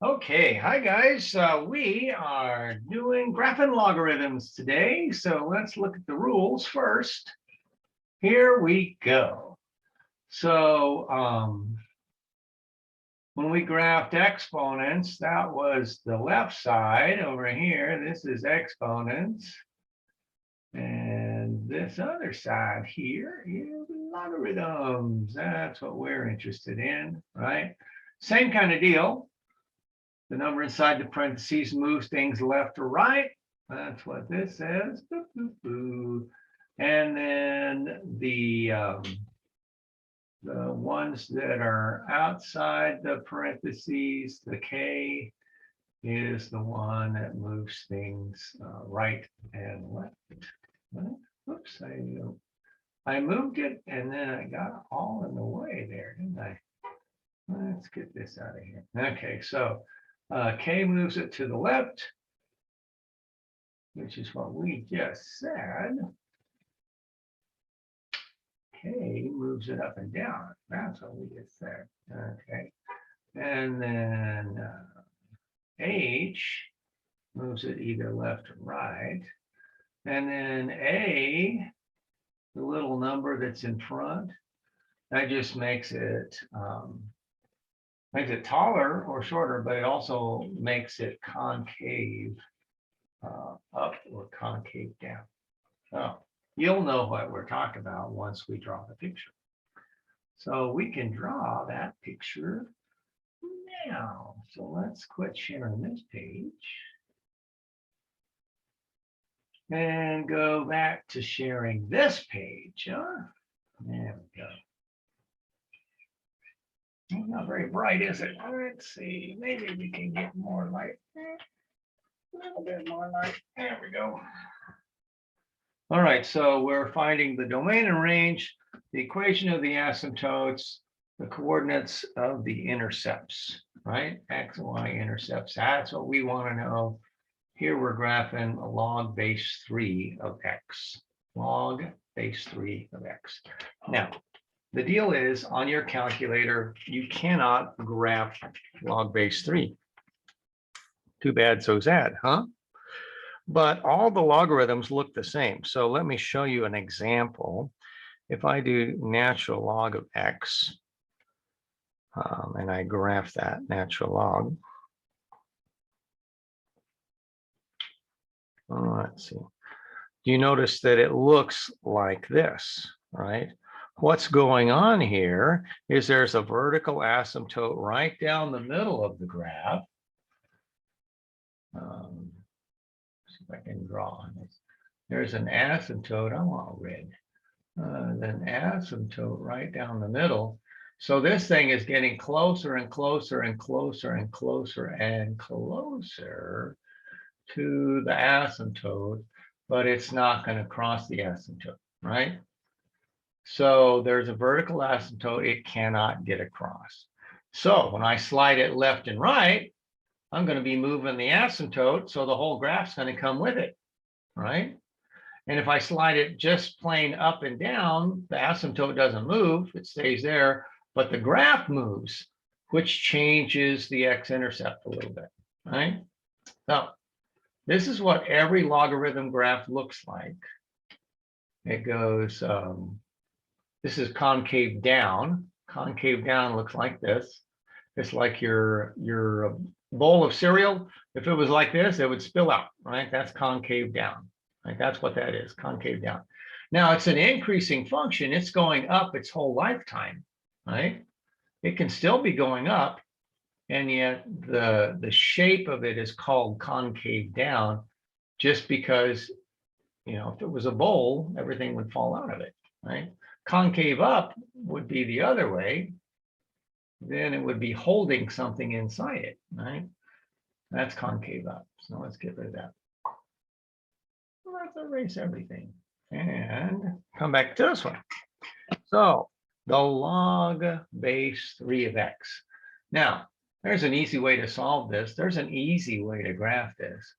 Okay, hi guys. We are doing graphing logarithms today. So let's look at the rules first. Here we go. So when we graphed exponents, that was the left side over here. This is exponents. And this other side here is logarithms. That's what we're interested in, right? Same kind of deal. The number inside the parentheses moves things left or right. That's what this says. And then the ones that are outside the parentheses, the K is the one that moves things right and left. Oops, I moved it and then I got all in the way there, didn't I? Let's get this out of here. Okay, so K moves it to the left, which is what we just said. K moves it up and down. That's what we just said. Okay. And then H moves it either left or right. And then A, the little number that's in front, that just makes it taller or shorter, but it also makes it concave up or concave down. So you'll know what we're talking about once we draw the picture. So we can draw that picture now. So let's quit sharing this page and go back to sharing this page. There we go. Not very bright, is it? Let's see. Maybe we can get more light. A little bit more light. There we go. All right, so we're finding the domain and range, the equation of the asymptotes, the coordinates of the intercepts, right? X and Y intercepts. That's what we want to know. Here we're graphing a log base 3 of X. Log base 3 of X. Now, the deal is on your calculator, you cannot graph log base 3. Too bad, so sad, huh? But all the logarithms look the same. So let me show you an example. If I do natural log of X, and I graph that natural log. Let's see. Do you notice that it looks like this, right? What's going on here is there's a vertical asymptote right down the middle of the graph. See if I can draw on this. There's an asymptote. I want red. An asymptote right down the middle. So this thing is getting closer and closer and closer and closer and closer to the asymptote, but it's not going to cross the asymptote, right? So there's a vertical asymptote, it cannot get across. So when I slide it left and right, I'm going to be moving the asymptote, so the whole graph's going to come with it, right? And if I slide it just plain up and down, the asymptote doesn't move, it stays there, but the graph moves, which changes the x-intercept a little bit, right? So this is what every logarithm graph looks like. It goes, this is concave down. Concave down looks like this. It's like your bowl of cereal. If it was like this, it would spill out, right? That's concave down. Right? That's what that is, concave down. Now it's an increasing function. It's going up its whole lifetime, right? It can still be going up, and yet the shape of it is called concave down just because, you know, if it was a bowl, everything would fall out of it, right? Concave up would be the other way. Then it would be holding something inside it, right? That's concave up. So let's get rid of that. Let's erase everything and come back to this one. So the log base 3 of X. Now, there's an easy way to solve this. There's an easy way to graph this.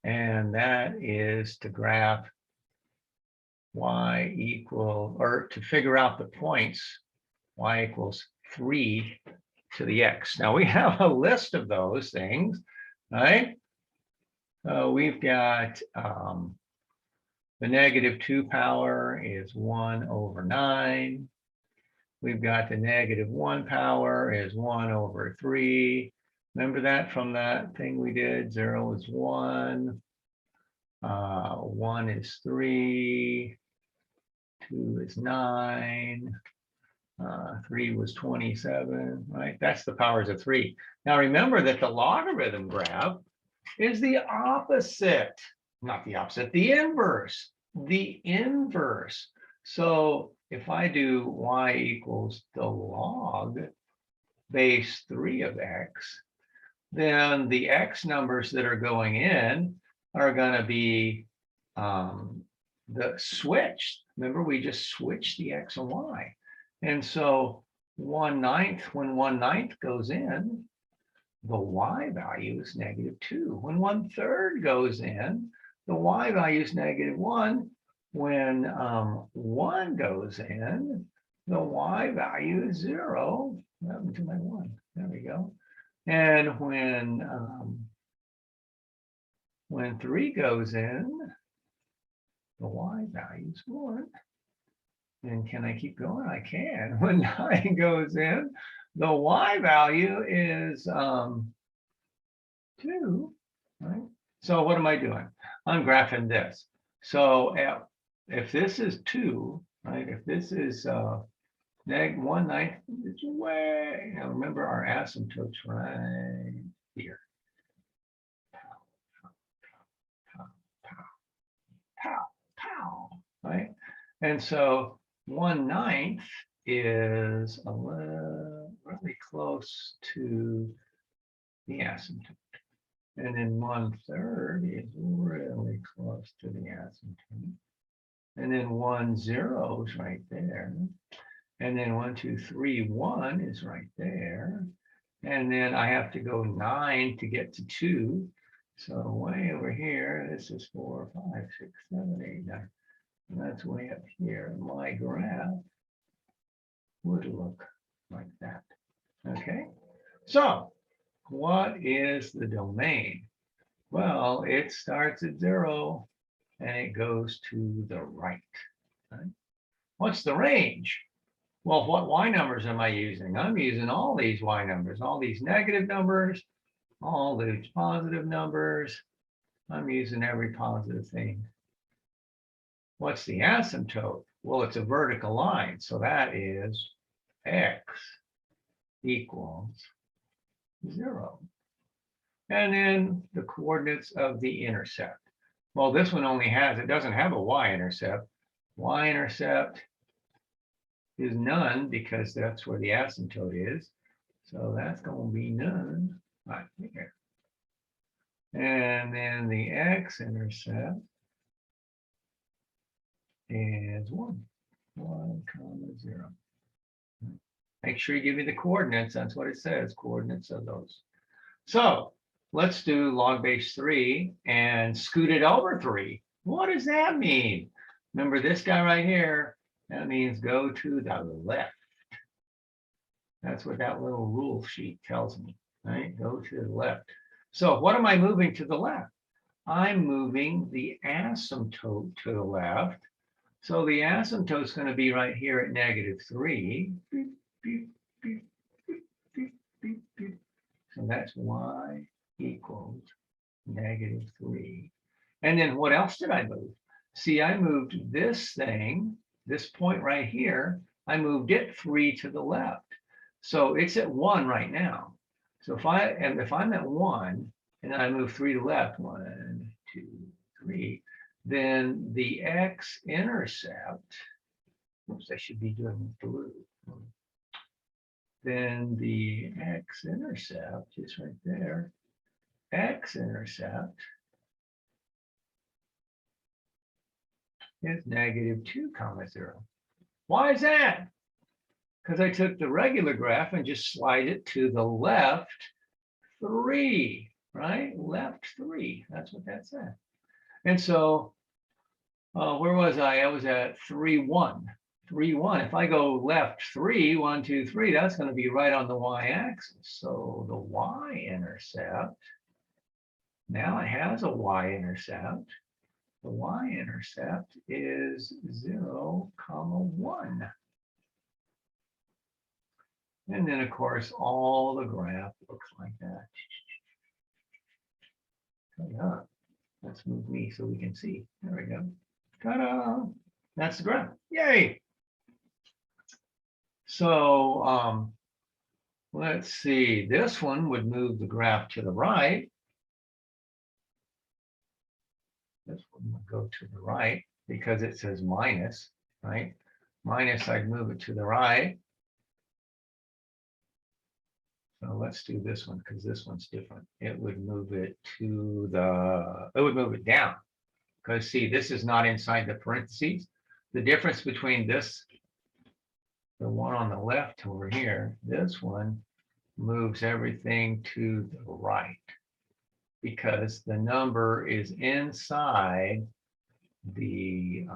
And that is to graph y equal, or to figure out the points, y equals 3 to the x. Now we have a list of those things, right? We've got the -2 power is 1/9. We've got the -1 power is 1/3. Remember that from that thing we did? 0 is 1. 1 is 3. 2 is 9. 3 was 27, right? That's the powers of 3. Now remember that the logarithm graph is the opposite, not the opposite, the inverse. The inverse. So if I do y equals the log base 3 of x, then the x numbers that are going in are going to be the switched. Remember, we just switched the x and y. And so 1/9, when 1/9 goes in, the y value is -2. When 1/3 goes in, the y value is -1. When 1 goes in, the y value is 0. What happened to my 1? There we go. And when 3 goes in, the y value is 1. And can I keep going? I can. When 9 goes in, the y value is 2, right? So what am I doing? I'm graphing this. So if this is 2, right? If this is -1/9, it's way. Now remember our asymptotes right here. Pow, pow, pow, pow, pow, right? And so 1/9 is really close to the asymptote. And then 1/3 is really close to the asymptote. And then 1/0 is right there. And then 1, 2, 3, 1 is right there. And then I have to go 9 to get to 2. So way over here, this is 4, 5, 6, 7, 8, 9. And that's way up here. My graph would look like that. Okay. So what is the domain? Well, it starts at 0 and it goes to the right. Right? What's the range? Well, what y numbers am I using? I'm using all these y numbers, all these negative numbers, all these positive numbers. I'm using every positive thing. What's the asymptote? Well, it's a vertical line. So that is x equals 0. And then the coordinates of the intercept. Well, this one only has, it doesn't have a y-intercept. Y-intercept is none because that's where the asymptote is. So that's going to be none right here. And then the x-intercept is 1, 1,0. Make sure you give me the coordinates. That's what it says, coordinates of those. So let's do log base 3 and scoot it over 3. What does that mean? Remember this guy right here? That means go to the left. That's what that little rule sheet tells me, right? Go to the left. So what am I moving to the left? I'm moving the asymptote to the left. So the asymptote is going to be right here at -3. So that's y equals -3. And then what else did I move? See, I moved this thing, this point right here, I moved it 3 to the left. So it's at 1 right now. So if I'm at 1 and I move 3 to the left, 1, 2, 3, then the x-intercept, oops, I should be doing blue. Then the x-intercept is right there. X-intercept is -2, 0. Why is that? Because I took the regular graph and just slide it to the left 3, right? Left 3. That's what that said. And so where was I? I was at 3, 1. 3, 1. If I go left 3, 1, 2, 3, that's going to be right on the y-axis. So the y-intercept, now it has a y-intercept. The y-intercept is 0, 1. And then, of course, all the graph looks like that. Yeah. Let's move me so we can see. There we go. Ta-da! That's the graph. Yay! So let's see. This one would move the graph to the right. This one would go to the right because it says minus, right? Minus, I'd move it to the right. So let's do this one because this one's different. It would move it to it would move it down. Because see, this is not inside the parentheses. The difference between this, the one on the left over here, this one moves everything to the right because the number is inside the,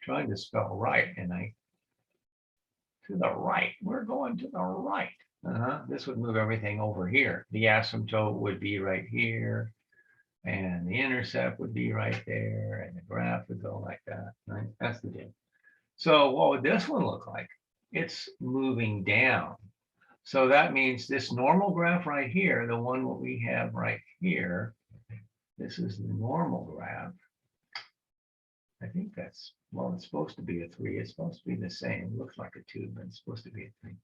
trying to spell right, and to the right, we're going to the right. This would move everything over here. The asymptote would be right here. And the intercept would be right there, and the graph would go like that, right? That's the deal. So what would this one look like? It's moving down. So that means this normal graph right here, the one what we have right here, this is the normal graph. I think that's, well, it's supposed to be a 3. It's supposed to be the same. It looks like a 2, but it's supposed to be a 3.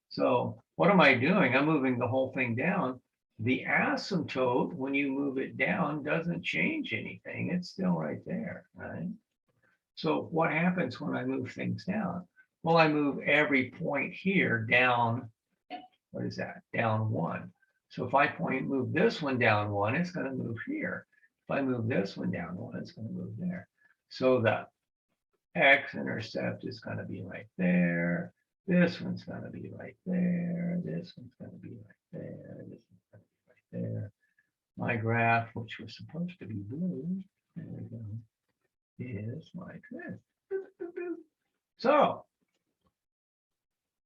So what am I doing? I'm moving the whole thing down. The asymptote, when you move it down, doesn't change anything. It's still right there, right? So what happens when I move things down? Well, I move every point here down, what is that? Down 1. So if I move this one down 1, it's going to move here. If I move this one down 1, it's going to move there. So the x-intercept is going to be right there. This one's going to be right there. This one's going to be right there. This one's going to be right there. My graph, which was supposed to be blue, there we go, is like this. So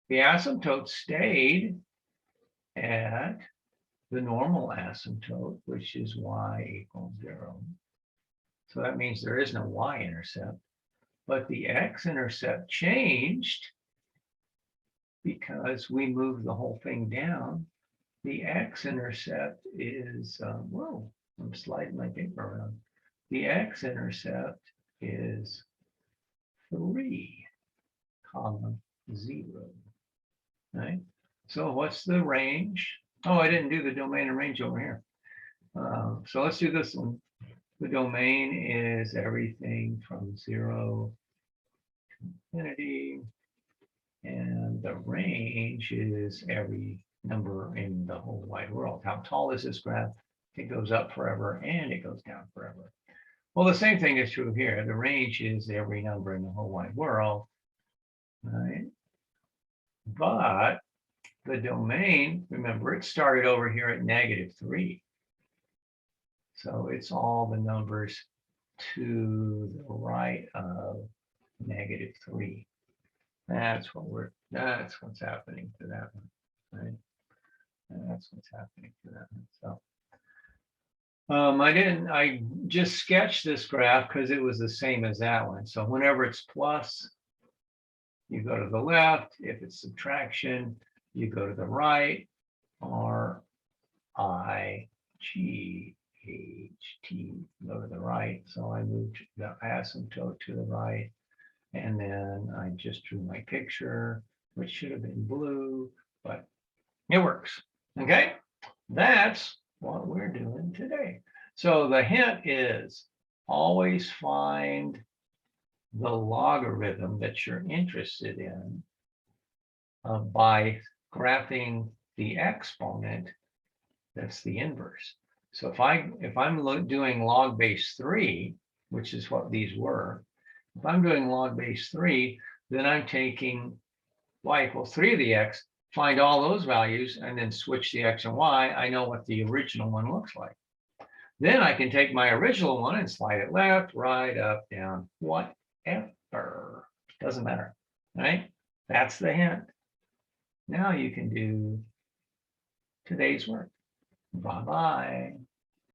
the asymptote stayed at the normal asymptote, which is y equals 0. So that means there is no y-intercept, but the x-intercept changed because we moved the whole thing down. The x-intercept is, whoa, I'm sliding my paper around. The x-intercept is 3, 0, right? So what's the range? Oh, I didn't do the domain and range over here. So let's do this one. The domain is everything from 0 to infinity. And the range is every number in the whole wide world. How tall is this graph? It goes up forever and it goes down forever. Well, the same thing is true here. The range is every number in the whole wide world, right? But the domain, remember, it started over here at -3. So it's all the numbers to the right of -3. That's what's happening to that one, right? That's what's happening to that one. So I just sketched this graph because it was the same as that one. So whenever it's plus, you go to the left. If it's subtraction, you go to the right. R-I-G-H-T, go to the right. So I moved the asymptote to the right. And then I just drew my picture, which should have been blue, but it works. Okay, that's what we're doing today. So the hint is always find the logarithm that you're interested in by graphing the exponent that's the inverse. So if I'm doing log base 3, which is what these were, if I'm doing log base 3, then I'm taking y equals 3 of the x, find all those values, and then switch the x and y. I know what the original one looks like. Then I can take my original one and slide it left, right, up, down, whatever. Doesn't matter, right? That's the hint. Now you can do today's work. Bye-bye.